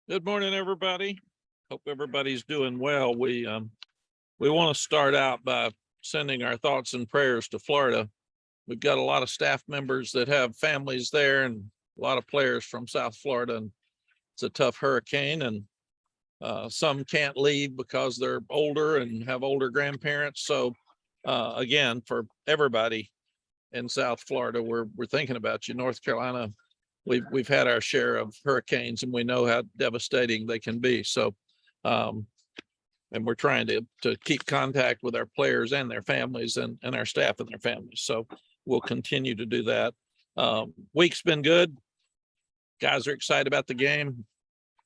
Good morning, everybody. Hope everybody's doing well. We want to start out by sending our thoughts and prayers to Florida. We've got a lot of staff members that have families there and a lot of players from South Florida. And it's a tough hurricane, and some can't leave because they're older and have older grandparents. So again, for everybody in South Florida, we're thinking about you. North Carolina, we've had our share of hurricanes, and we know how devastating they can be. So, and we're trying to keep contact with our players and their families and our staff and their families. So we'll continue to do that. Week's been good. Guys are excited about the game.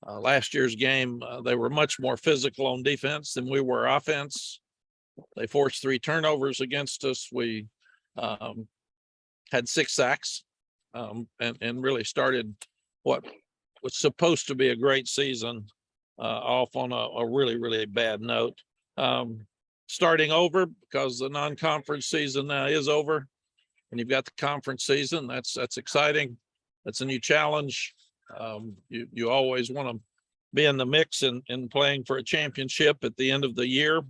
Last year's game, they were much more physical on defense than we were offense. They forced 3 turnovers against us. We had 6 sacks. And really started what was supposed to be a great season off on a really, really bad note. Starting over because the non-conference season now is over, and you've got the conference season. That's exciting. That's a new challenge. You always want to be in the mix and playing for a championship at the end of the year,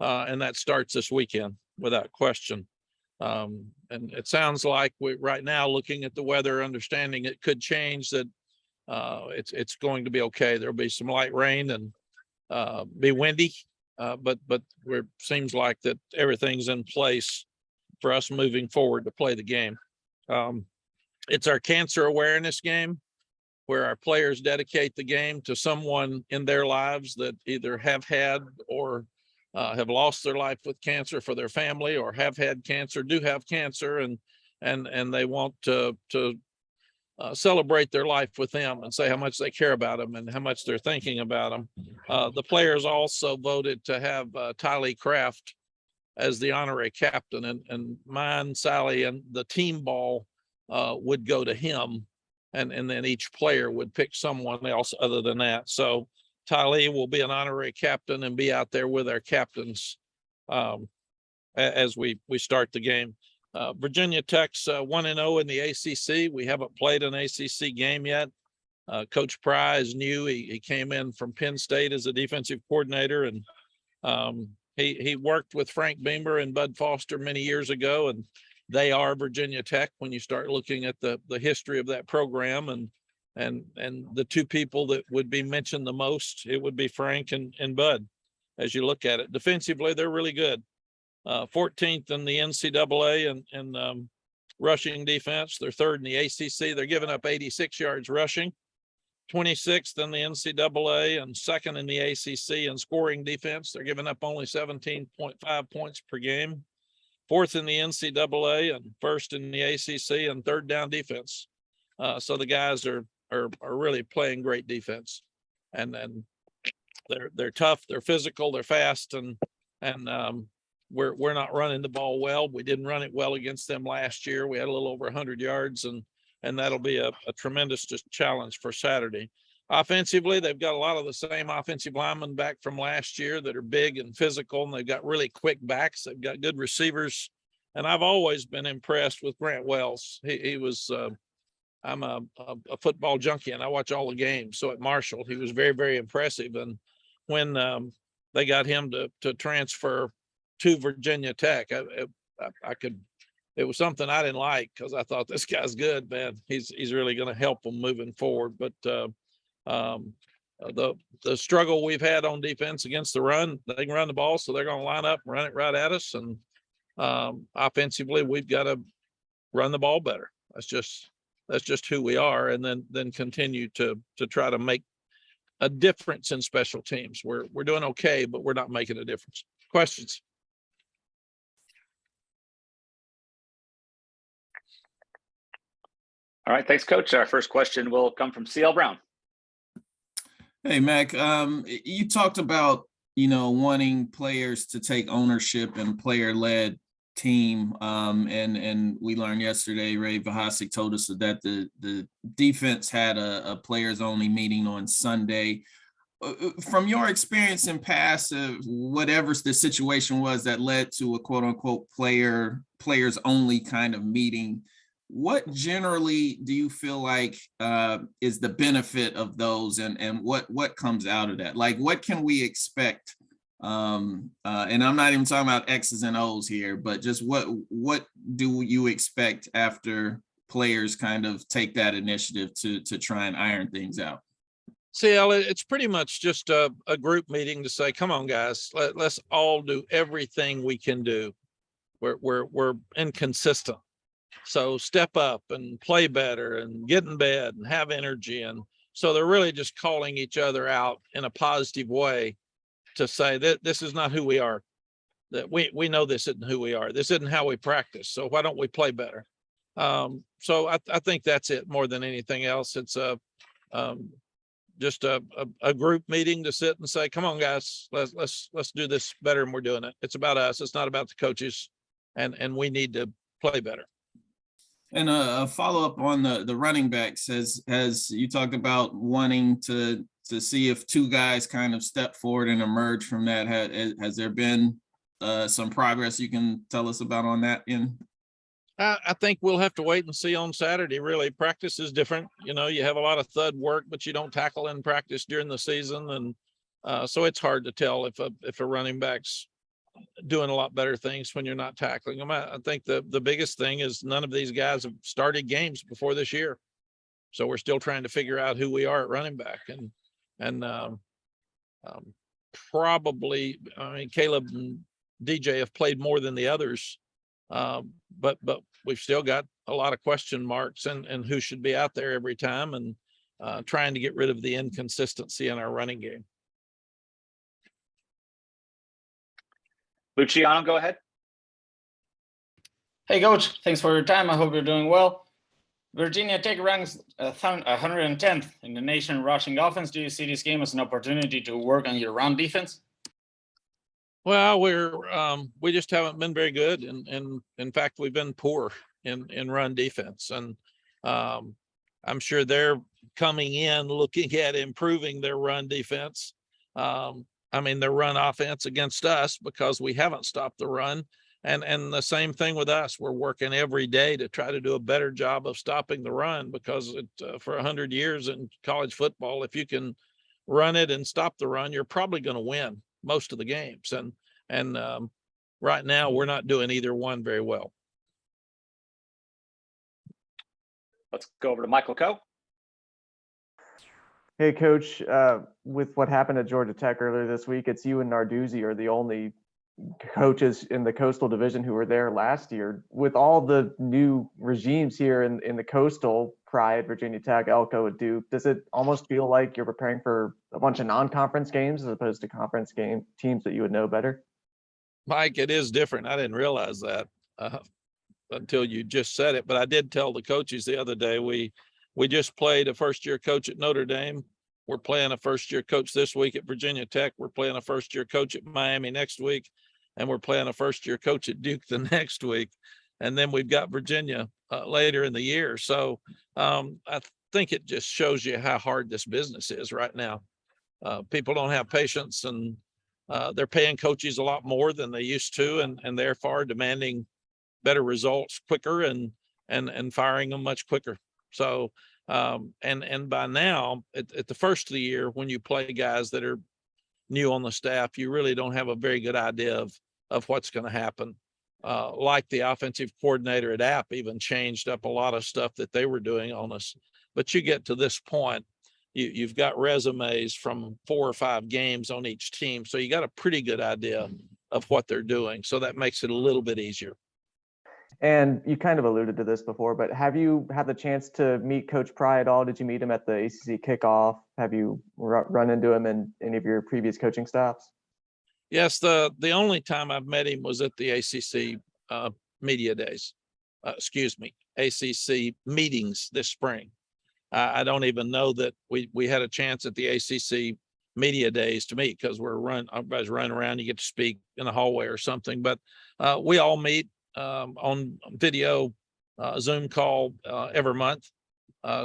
and that starts this weekend without question. And it sounds like we right now, looking at the weather, understanding it could change, that it's going to be okay. There'll be some light rain and be windy, but it seems like that everything's in place for us moving forward to play the game. It's our cancer awareness game, where our players dedicate the game to someone in their lives that either have had or have lost their life with cancer for their family, or have had cancer, do have cancer, and they want to celebrate their life with them and say how much they care about them and how much they're thinking about them. The players also voted to have Tylee Craft as the honorary captain, and mine, Sally, and the team ball would go to him, and then each player would pick someone else other than that. So Tylee will be an honorary captain and be out there with our captains as we start the game. Virginia Tech's 1-0 in the ACC. We haven't played an ACC game yet. Coach Pry is new. He came in from Penn State as a defensive coordinator, and he worked with Frank Beamer and Bud Foster many years ago, and they are Virginia Tech when you start looking at the history of that program. And the 2 people that would be mentioned the most, it would be Frank and Bud. As you look at it defensively, they're really good. 14th in the NCAA and rushing defense. They're 3rd in the ACC. They're giving up 86 yards rushing. 26th in the NCAA and 2nd in the ACC in scoring defense. They're giving up only 17.5 points per game. 4th in the NCAA and 1st in the ACC and 3rd down defense. So the guys are really playing great defense, and they're tough, they're physical, they're fast, and we're not running the ball well. We didn't run it well against them last year. We had a little over 100 yards, and that'll be a tremendous challenge for Saturday. Offensively, they've got a lot of the same offensive linemen back from last year that are big and physical, and they've got really quick backs. They've got good receivers, and I've always been impressed with Grant Wells. He was I'm a football junkie, and I watch all the games. So at Marshall, he was very, very impressive. And when they got him to transfer to Virginia Tech, it was something I didn't like, because I thought, this guy's good, man. He's really going to help them moving forward. But the struggle we've had on defense against the run, they can run the ball, so they're going to line up and run it right at us. And offensively, we've got to run the ball better. That's just who we are, and then continue to try to make a difference in special teams. We're doing okay, but we're not making a difference. Questions? All right, thanks, Coach. Our first question will come from CL Brown. Hey, Mack, you talked about, wanting players to take ownership and player-led team. And we learned yesterday, Ray Vahasik told us that the defense had a players only meeting on Sunday. From your experience in past, whatever the situation was that led to a quote unquote players only kind of meeting, what generally do you feel like is the benefit of those, and what comes out of that? Like, what can we expect? And I'm not even talking about X's and O's here, but just what do you expect after players kind of take that initiative to try and iron things out? CL, it's pretty much just a group meeting to say, come on, guys, let's all do everything we can do. We're inconsistent. So step up and play better and get in bed and have energy. And so they're really just calling each other out in a positive way to say that this is not who we are, that we know this isn't who we are. This isn't how we practice. So why don't we play better? So I think that's it more than anything else. It's just a group meeting to sit and say, come on, guys, let's do this better. And we're doing it. It's about us. It's not about the coaches, and we need to play better. And a follow-up on the running backs, as you talked about wanting to see if two guys kind of step forward and emerge from that. Has there been some progress you can tell us about on that end? I think we'll have to wait and see on Saturday. Really, practice is different. You know, you have a lot of thud work, but you don't tackle in practice during the season, and so it's hard to tell if a running back's doing a lot better things when you're not tackling them. I think the biggest thing is none of these guys have started games before this year, so we're still trying to figure out who we are at running back, and probably, I mean, Caleb and DJ have played more than the others, but we've still got a lot of question marks and who should be out there every time, and trying to get rid of the inconsistency in our running game. Luciano, go ahead. Hey, Coach. Thanks for your time. I hope you're doing well. Virginia Tech ranks 110th in the nation rushing offense. Do you see this game as an opportunity to work on your run defense? Well, we just haven't been very good, and in fact, we've been poor in run defense, and I'm sure they're coming in looking at improving their run defense. I mean, their run offense against us, because we haven't stopped the run, and the same thing with us. We're working every day to try to do a better job of stopping the run, because for 100 years in college football, if you can run it and stop the run, you're probably going to win most of the games. And right now we're not doing either one very well. Let's go over to Michael Coe. Hey, Coach, with what happened at Georgia Tech earlier this week, it's you and Narduzzi are the only coaches in the Coastal Division who were there last year. With all the new regimes here in the Coastal, Pride, Virginia Tech, Elko, and Duke, does it almost feel like you're preparing for a bunch of non-conference games as opposed to conference teams that you would know better? Mike, it is different. I didn't realize that until you just said it, but I did tell the coaches the other day, we just played a first-year coach at Notre Dame. We're playing a first-year coach this week at Virginia Tech. We're playing a first-year coach at Miami next week, and we're playing a first-year coach at Duke the next week. And then we've got Virginia later in the year. So I think it just shows you how hard this business is right now. People don't have patience, and they're paying coaches a lot more than they used to, and therefore demanding better results quicker and firing them much quicker. So, and by now, at the first of the year, when you play guys that are new on the staff, you really don't have a very good idea of what's going to happen. Like the offensive coordinator at App even changed up a lot of stuff that they were doing on us. But you get to this point, you've got resumes from 4 or 5 games on each team. So you got a pretty good idea of what they're doing. So that makes it a little bit easier. And you kind of alluded to this before, but have you had the chance to meet Coach Pry at all? Did you meet him at the ACC kickoff? Have you run into him in any of your previous coaching stops? Yes, the only time I've met him was at the ACC media days. ACC meetings this spring. I don't even know that we had a chance at the ACC media days to meet, because everybody's running around. You get to speak in the hallway or something, but we all meet on video Zoom call every month.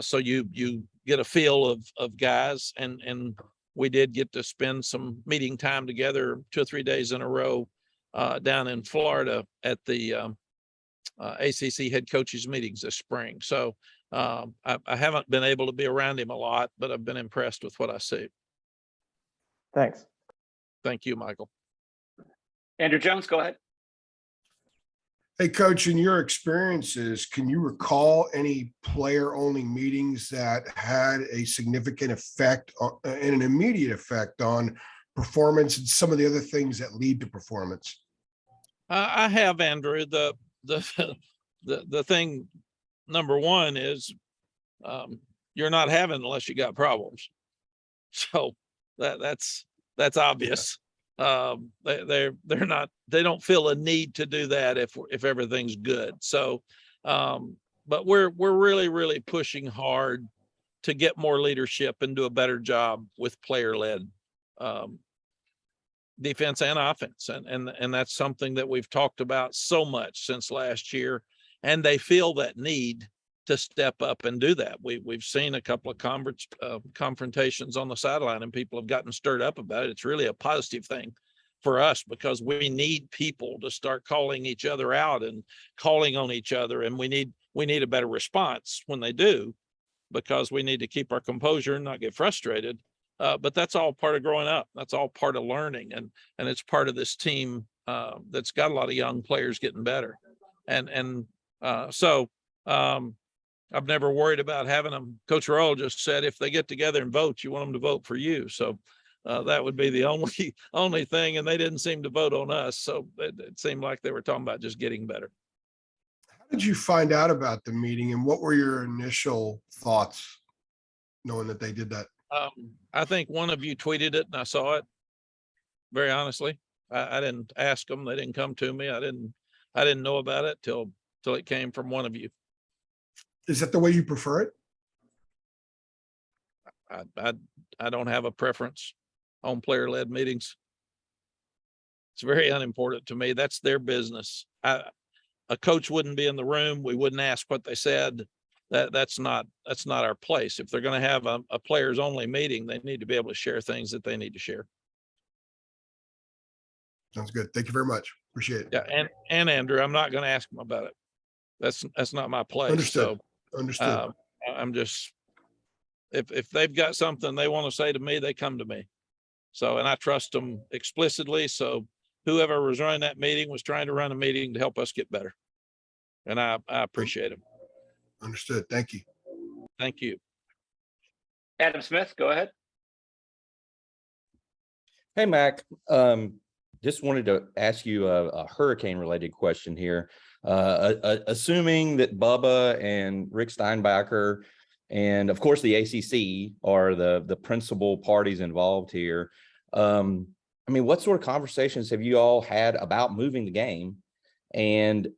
So you get a feel of guys, and we did get to spend some meeting time together 2 or 3 days in a row down in Florida at the ACC head coaches meetings this spring. So I haven't been able to be around him a lot, but I've been impressed with what I see. Thanks. Thank you, Michael. Andrew Jones, go ahead. Hey, Coach, in your experiences, can you recall any player-only meetings that had a significant effect and an immediate effect on performance and some of the other things that lead to performance? I have, Andrew. The thing, number one is you're not having unless you got problems. So that's obvious. They don't feel a need to do that if everything's good. So but we're really pushing hard to get more leadership and do a better job with player-led defense and offense. And that's something that we've talked about so much since last year. And they feel that need to step up and do that. We've seen a couple of confrontations on the sideline, and people have gotten stirred up about it. It's really a positive thing for us because we need people to start calling each other out and calling on each other. And we need a better response when they do, because we need to keep our composure and not get frustrated. But that's all part of growing up. That's all part of learning. And it's part of this team that's got a lot of young players getting better. So I've never worried about having them. Coach Roll just said, if they get together and vote, you want them to vote for you. So that would be the only thing. And they didn't seem to vote on us. So it seemed like they were talking about just getting better. How did you find out about the meeting and what were your initial thoughts knowing that they did that? I think one of you tweeted it and I saw it. Very honestly, I didn't ask them. They didn't come to me. I didn't know about it till it came from one of you. Is that the way you prefer it? I don't have a preference on player-led meetings. It's very unimportant to me. That's their business. A coach wouldn't be in the room. We wouldn't ask what they said. That's not our place. If they're going to have a players only meeting, they need to be able to share things that they need to share. Sounds good. Thank you very much. Appreciate it. Yeah. And Andrew, I'm not going to ask them about it. That's not my place. Understood. So Understood. I'm just, if they've got something they want to say to me, they come to me. So, and I trust them explicitly. So whoever was running that meeting was trying to run a meeting to help us get better. And I appreciate them. Understood. Thank you. Thank you. Adam Smith, go ahead. Hey, Mac. Just wanted to ask you a hurricane related question here. Assuming that Bubba and Rick Steinbacher and of course the ACC are the principal parties involved here. I mean, what sort of conversations have you all had about moving the game? And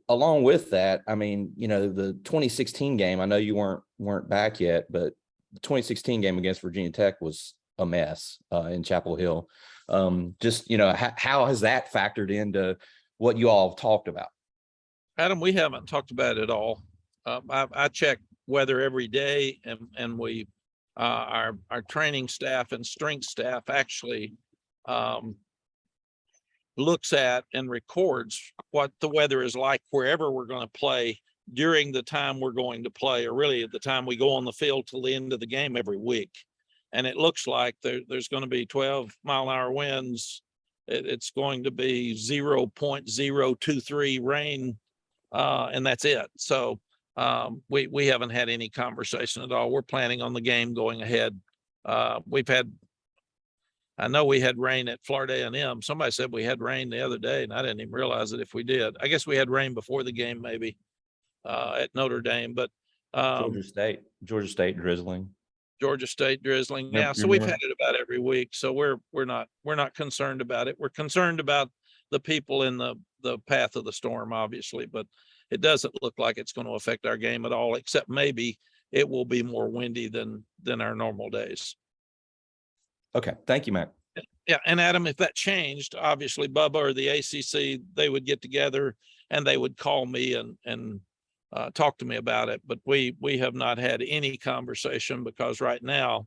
along with that, I mean, you know, the 2016 game, I know you weren't back yet, but the 2016 game against Virginia Tech was a mess in Chapel Hill. Just, you know, how has that factored into what you all have talked about? Adam, we haven't talked about it at all. I check weather every day, and we our training staff and strength staff actually looks at and records what the weather is like wherever we're going to play during the time we're going to play, or really at the time we go on the field till the end of the game every week. And it looks like there's going to be 12-mile-an-hour winds. It's going to be 0.023 rain, and that's it. So we haven't had any conversation at all. We're planning on the game going ahead. I know we had rain at Florida A&M. Somebody said we had rain the other day, and I didn't even realize it if we did. I guess we had rain before the game, maybe at Notre Dame, but Georgia State drizzling. Georgia State drizzling. Yeah, so we've had it about every week. So we're not concerned about it. We're concerned about the people in the path of the storm, obviously, but it doesn't look like it's going to affect our game at all, except maybe it will be more windy than our normal days. Okay, thank you, Mac. Yeah, and Adam, if that changed, obviously Bubba or the ACC, they would get together and they would call me and talk to me about it. But we have not had any conversation because right now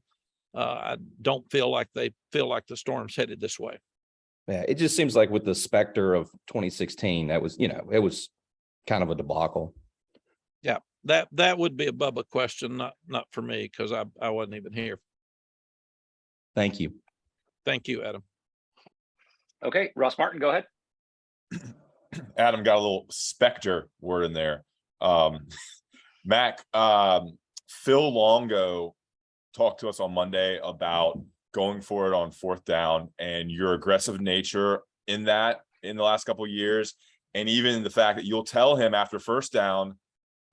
I don't feel like they feel like the storm's headed this way. Yeah, it just seems like with the specter of 2016, that was, you know, it was kind of a debacle? That would be a Bubba question, not for me, because I wasn't even here. Thank you. Thank you, Adam. Okay, Ross Martin, go ahead. Adam got a little Spectre word in there. Mac, Phil Longo talked to us on Monday about going for it on fourth down and your aggressive nature in the last couple of years. And even the fact that you'll tell him after first down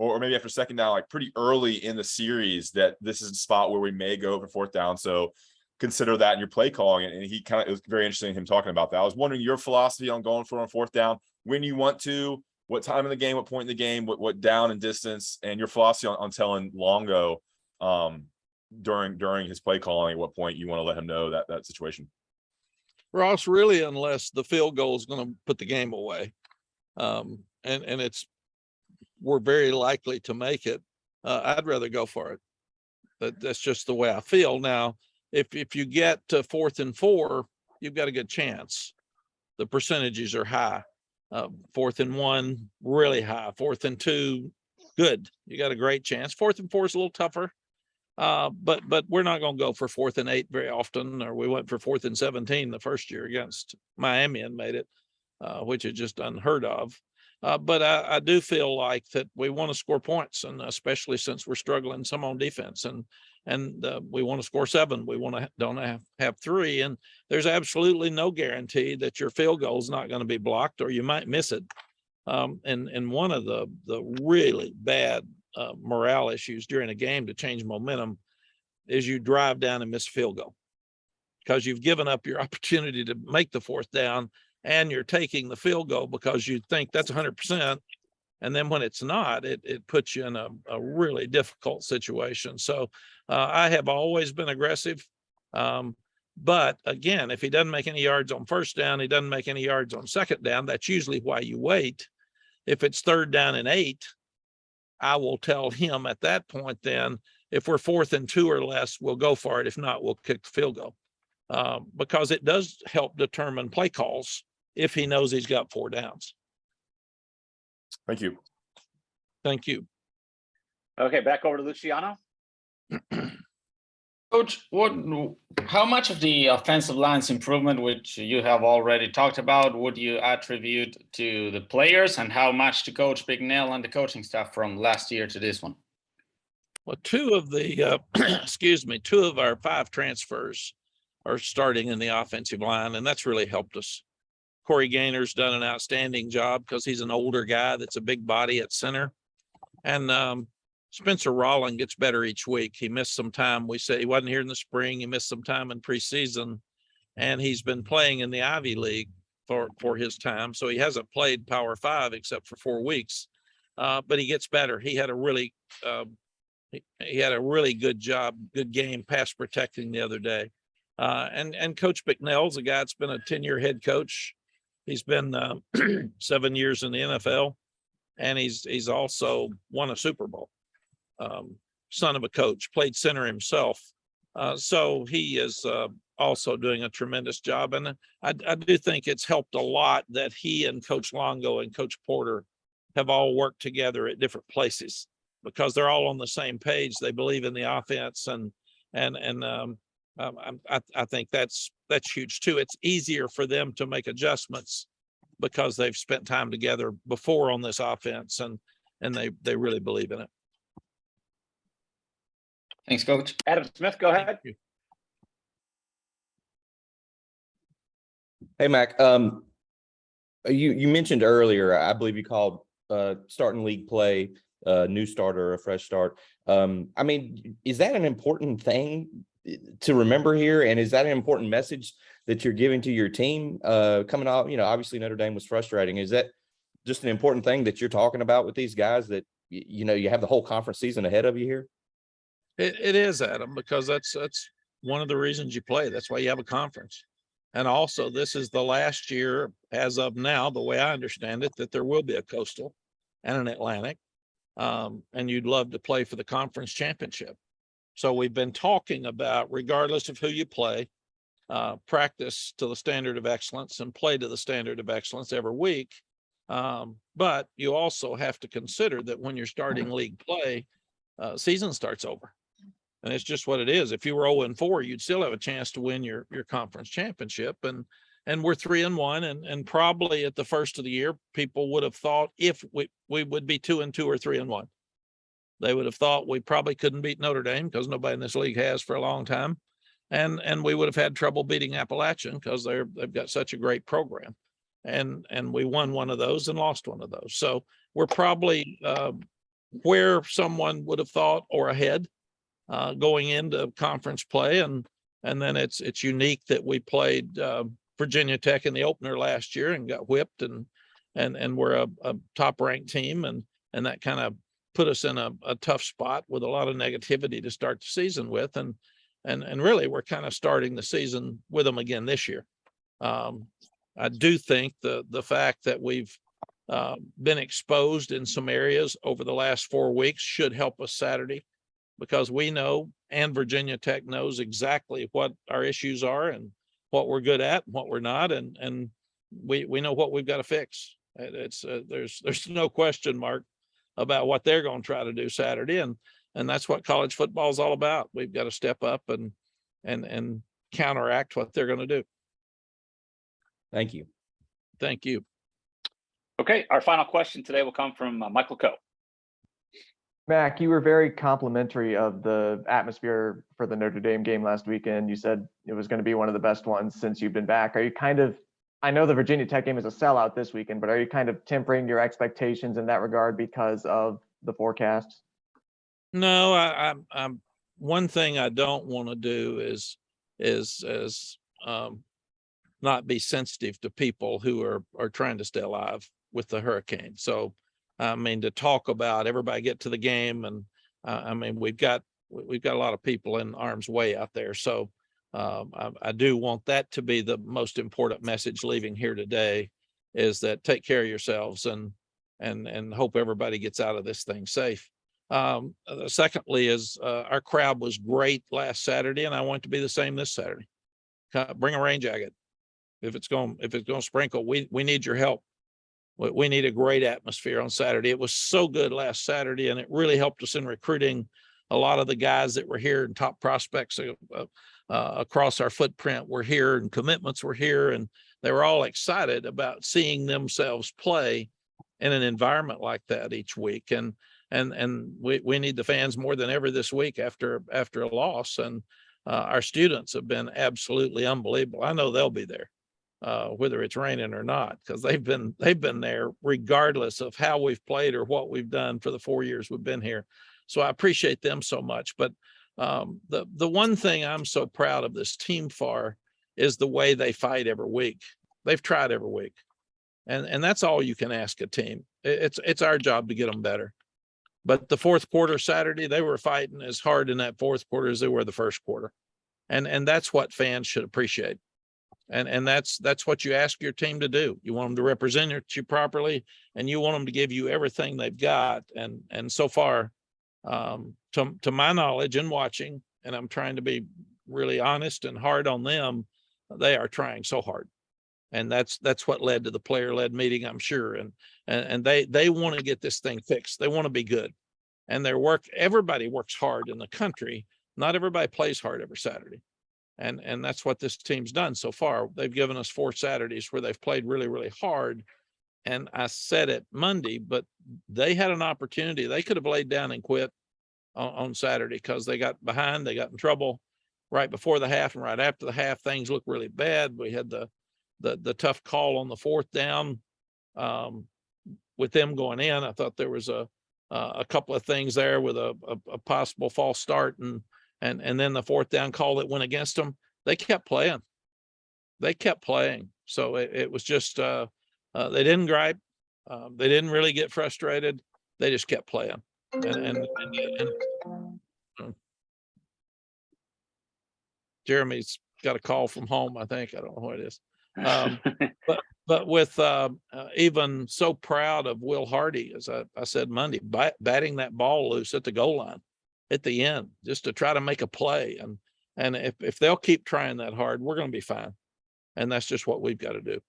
or maybe after second down, like pretty early in the series, that this is a spot where we may go for fourth down. So consider that in your play calling. And he it was very interesting him talking about that. I was wondering your philosophy on going for it on fourth down, when you want to, what time in the game, what point in the game, what down and distance, and your philosophy on telling Longo during his play calling, at what point you want to let him know that situation. Ross, really, unless the field goal is going to put the game away. And we're very likely to make it. I'd rather go for it. That's just the way I feel. Now, if you get to 4th and 4, you've got a good chance. The percentages are high. 4th and 1, really high. 4th and 2, good. You got a great chance. 4th and 4 is a little tougher. But we're not going to go for 4th and 8 very often, or we went for 4th and 17 the first year against Miami and made it, which is just unheard of. But I do feel like that we want to score points, and especially since we're struggling some on defense, and we want to score 7. We want to don't have 3, and there's absolutely no guarantee that your field goal is not going to be blocked, or you might miss it. And one of the really bad morale issues during a game to change momentum is you drive down and miss a field goal, because you've given up your opportunity to make the 4th down, and you're taking the field goal because you think that's 100%. And then when it's not, it puts you in a really difficult situation. So I have always been aggressive. But again, if he doesn't make any yards on first down, he doesn't make any yards on second down, that's usually why you wait. If it's 3rd down and 8, I will tell him at that point, then if we're 4th and 2 or less, we'll go for it. If not, we'll kick the field goal. Because it does help determine play calls if he knows he's got 4 downs. Thank you. Thank you. Okay, back over to Luciano. Coach, how much of the offensive line's improvement, which you have already talked about, would you attribute to the players, and how much to Coach Bignell and the coaching staff from last year to this one? Well, 2 of the, 2 of our 5 transfers are starting in the offensive line, and that's really helped us. Corey Gaynor's done an outstanding job because he's an older guy that's a big body at center. And Spencer Rolling gets better each week. He missed some time. We say he wasn't here in the spring. He missed some time in preseason, and he's been playing in the Ivy League for his time. So he hasn't played Power 5 except for 4 weeks, but he gets better. He had a really good job, good game, pass protecting the other day. And Coach Bicknell's a guy that's been a 10-year head coach. He's been 7 years in the NFL, and he's also won a Super Bowl. Son of a coach, played center himself. So he is also doing a tremendous job. And I do think it's helped a lot that he and Coach Longo and Coach Porter have all worked together at different places, because they're all on the same page. They believe in the offense, and I think that's huge too. It's easier for them to make adjustments because they've spent time together before on this offense, and they really believe in it. Thanks, Coach. Adam Smith, go ahead. Hey, Mac. You mentioned earlier, I believe you called starting league play new starter, a fresh start. I mean, is that an important thing to remember here? And is that an important message that you're giving to your team coming out? Obviously Notre Dame was frustrating. Is that just an important thing that you're talking about with these guys, that, you have the whole conference season ahead of you here? It is, Adam, because that's one of the reasons you play. That's why you have a conference. And also, this is the last year, as of now, the way I understand it, that there will be a Coastal and an Atlantic. And you'd love to play for the conference championship. So we've been talking about, regardless of who you play, practice to the standard of excellence and play to the standard of excellence every week. But you also have to consider that when you're starting league play, season starts over. And it's just what it is. If you were 0-4, you'd still have a chance to win your conference championship. And we're 3-1, and probably at the first of the year, people would have thought if we would be 2-2 or 3-1. They would have thought we probably couldn't beat Notre Dame because nobody in this league has for a long time. And we would have had trouble beating Appalachian because they've got such a great program. And we won one of those and lost one of those. So we're probably where someone would have thought or ahead going into conference play. And then it's unique that we played Virginia Tech in the opener last year and got whipped, and we're a top ranked team. And that kind of put us in a tough spot with a lot of negativity to start the season with. And really, we're kind of starting the season with them again this year. I do think the fact that we've been exposed in some areas over the last 4 weeks should help us Saturday, because we know, and Virginia Tech knows exactly what our issues are and what we're good at and what we're not. And we know what we've got to fix. It's there's no question mark about what they're going to try to do Saturday. And that's what college football is all about. We've got to step up and counteract what they're going to do. Thank you. Thank you. Okay, our final question today will come from Michael Coe. Mack, you were very complimentary of the atmosphere for the Notre Dame game last weekend. You said it was going to be one of the best ones since you've been back. Are you kind of, I know the Virginia Tech game is a sellout this weekend, but are you kind of tempering your expectations in that regard because of the forecast? No, I'm one thing I don't want to do is not be sensitive to people who are trying to stay alive with the hurricane. So, I mean, to talk about everybody get to the game, and I mean, we've got a lot of people in harm's way out there. So I do want that to be the most important message leaving here today, is that take care of yourselves and hope everybody gets out of this thing safe. Secondly is our crowd was great last Saturday, and I want it to be the same this Saturday. Bring a rain jacket. If it's going to sprinkle, we need your help. We need a great atmosphere on Saturday. It was so good last Saturday, and it really helped us in recruiting a lot of the guys that were here, and top prospects across our footprint were here, and commitments were here, and they were all excited about seeing themselves play in an environment like that each week. And we need the fans more than ever this week after a loss. And our students have been absolutely unbelievable. I know they'll be there, whether it's raining or not, because they've been there regardless of how we've played or what we've done for the 4 years we've been here. So I appreciate them so much. But the one thing I'm so proud of this team for is the way they fight every week. They've tried every week, and that's all you can ask a team. It's our job to get them better. But the fourth quarter Saturday, they were fighting as hard in that fourth quarter as they were the first quarter, and that's what fans should appreciate. And that's what you ask your team to do. You want them to represent you properly, and you want them to give you everything they've got. And so far, to my knowledge and watching, and I'm trying to be really honest and hard on them, they are trying so hard. And that's what led to the player-led meeting, I'm sure. And they want to get this thing fixed. They want to be good. And everybody works hard in the country. Not everybody plays hard every Saturday. And that's what this team's done so far. They've given us 4 Saturdays where they've played really, really hard. And I said it Monday, but they had an opportunity. They could have laid down and quit on Saturday because they got behind. They got in trouble right before the half, and right after the half, things looked really bad. We had the tough call on the 4th down with them going in. I thought there was a couple of things there with a possible false start, and then the 4th down call that went against them. They kept playing. So it was just they didn't gripe. They didn't really get frustrated. They just kept playing. And Jeremy's got a call from home, I think. I don't know what it is. But with even so proud of Will Hardy, as I said Monday, batting that ball loose at the goal line at the end, just to try to make a play. And if they'll keep trying that hard, we're going to be fine. And that's just what we've got to do.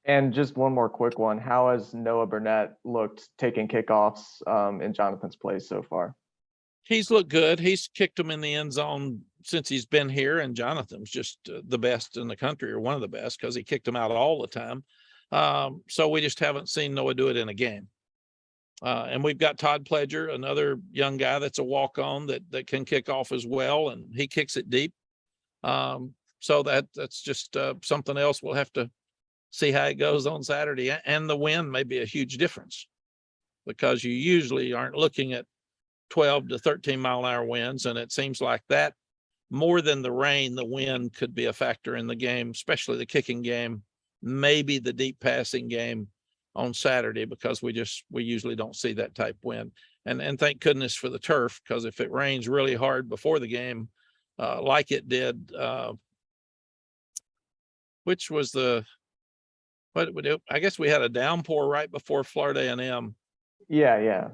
And just one more quick one. How has Noah Burnett looked taking kickoffs in Jonathan's place so far? He's looked good. He's kicked them in the end zone since he's been here, and Jonathan's just the best in the country, or one of the best, because he kicked them out all the time. So we just haven't seen Noah do it in a game. And we've got Todd Pledger, another young guy that's a walk-on that can kick off as well, and he kicks it deep. So that's just something else. We'll have to see how it goes on Saturday. And the wind may be a huge difference, because you usually aren't looking at 12 to 13 mile an hour winds. And it seems like that more than the rain, the wind could be a factor in the game, especially the kicking game, maybe the deep passing game on Saturday, because we usually don't see that type wind. And thank goodness for the turf, because if it rains really hard before the game, like it did, which was I guess we had a downpour right before Florida A&M. Yeah.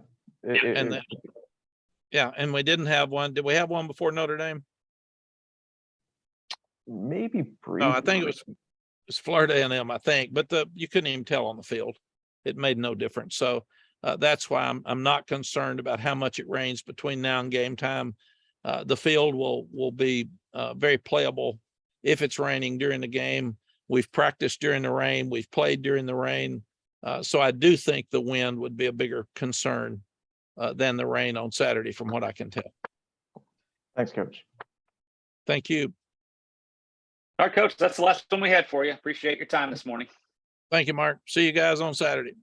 And we didn't have one. Did we have one before Notre Dame? Maybe brief. No, I think it was Florida A&M, I think, but you couldn't even tell on the field. It made no difference. So that's why I'm not concerned about how much it rains between now and game time. The field will be very playable if it's raining during the game. We've practiced during the rain. We've played during the rain. So I do think the wind would be a bigger concern than the rain on Saturday, from what I can tell. Thanks, Coach. Thank you. All right, Coach, that's the last one we had for you. Appreciate your time this morning. Thank you, Mark. See you guys on Saturday.